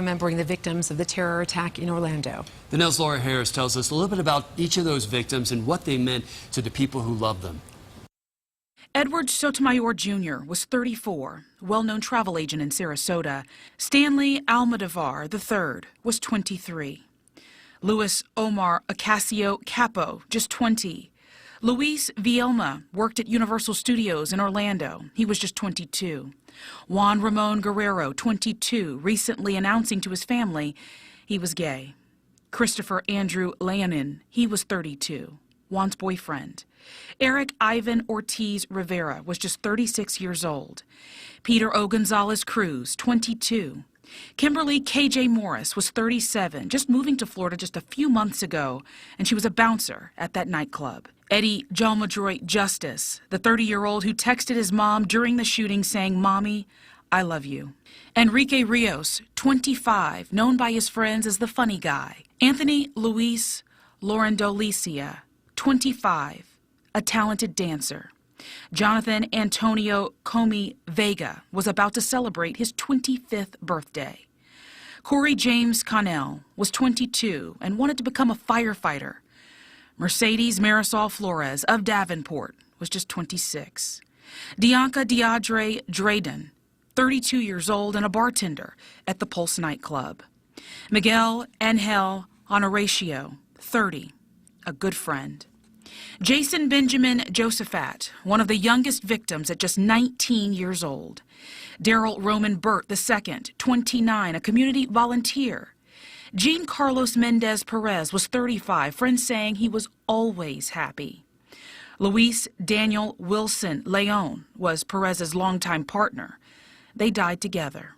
remembering the victims of the terror attack in Orlando. The Nell's Laura Harris tells us a little bit about each of those victims and what they meant to the people who loved them. Edward Sotomayor Jr. was 34, well-known travel agent in Sarasota. Stanley Almodovar III was 23. Luis Omar Ocasio Capo, just 20. Luis Vielma worked at Universal Studios in Orlando. He was just 22. Juan Ramon Guerrero, 22, recently announcing to his family he was gay. Christopher Andrew Leonin, he was 32, Juan's boyfriend. Eric Ivan Ortiz Rivera was just 36 years old. Peter O. Gonzalez Cruz, 22. Kimberly K.J. Morris was 37, just moving to Florida just a few months ago, and she was a bouncer at that nightclub. Eddie Jalmadroit Justice, the 30-year-old who texted his mom during the shooting saying, "Mommy, I love you." Enrique Rios, 25, known by his friends as the funny guy. Anthony Luis Lorendolicia, 25, a talented dancer. Jonathan Antonio Comey Vega was about to celebrate his 25th birthday. Corey James Connell was 22 and wanted to become a firefighter. Mercedes Marisol Flores of Davenport was just 26. Dianca Diadre Drayden, 32 years old and a bartender at the Pulse nightclub. Miguel Angel Honoratio, 30, a good friend. Jason Benjamin Josephat, one of the youngest victims at just 19 years old. Daryl Roman Burt II, 29, a community volunteer. Jean Carlos Mendez Perez was 35, friends saying he was always happy. Luis Daniel Wilson Leon was Perez's longtime partner. They died together.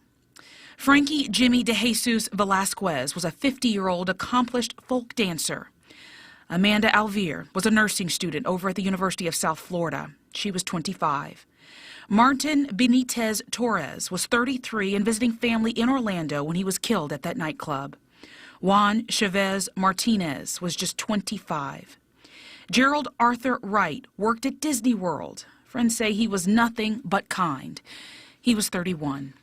Frankie Jimmy De Jesus Velasquez was a 50-year-old accomplished folk dancer. Amanda Alvear was a nursing student over at the University of South Florida. She was 25. Martin Benitez Torres was 33 and visiting family in Orlando when he was killed at that nightclub. Juan Chavez Martinez was just 25. Gerald Arthur Wright worked at Disney World. Friends say he was nothing but kind. He was 31.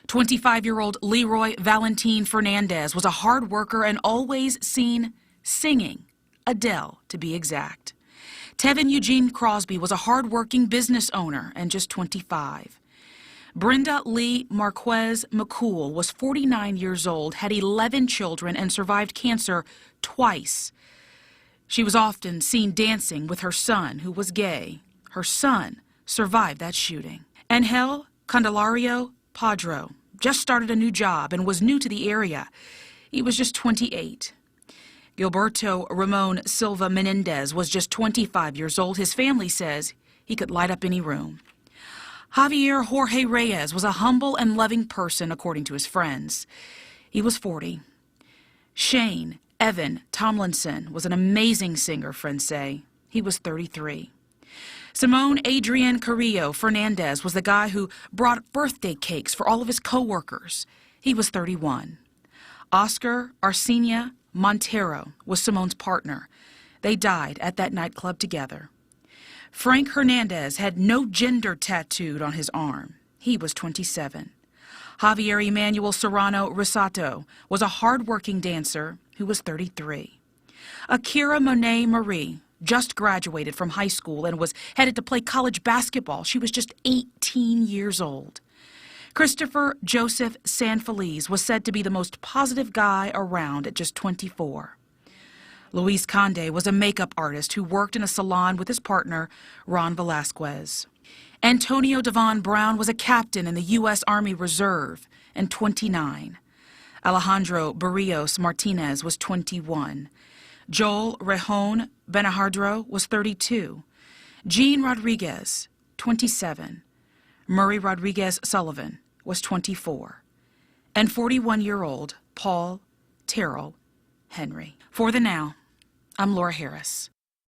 25-year-old Leroy Valentin Fernandez was a hard worker and always seen singing, Adele to be exact. Tevin Eugene Crosby was a hard-working business owner and just 25. Brenda Lee Marquez McCool was 49 years old, had 11 children, and survived cancer twice. She was often seen dancing with her son, who was gay. Her son survived that shooting. Angel Candelario Padro just started a new job and was new to the area. He was just 28. Gilberto Ramon Silva Menendez was just 25 years old. His family says he could light up any room. Javier Jorge Reyes was a humble and loving person, according to his friends. He was 40. Shane Evan Tomlinson was an amazing singer, friends say. He was 33. Simone Adrian Carrillo Fernandez was the guy who brought birthday cakes for all of his co-workers. He was 31. Oscar Arsenia Montero was Simone's partner. They died at that nightclub together. Frank Hernandez had no gender tattooed on his arm. He was 27. Javier Emmanuel Serrano Risato was a hard-working dancer who was 33. Akira Monet Marie just graduated from high school and was headed to play college basketball. She was just 18 years old. Christopher Joseph Sanfeliz was said to be the most positive guy around at just 24. Luis Conde was a makeup artist who worked in a salon with his partner, Ron Velasquez. Antonio Devon Brown was a captain in the U.S. Army Reserve and 29. Alejandro Barrios Martinez was 21. Joel Rejon Benahardro was 32. Jean Rodriguez, 27. Murray Rodriguez Sullivan was 24. And 41-year-old Paul Terrell Henry. For the Now, I'm Laura Harris.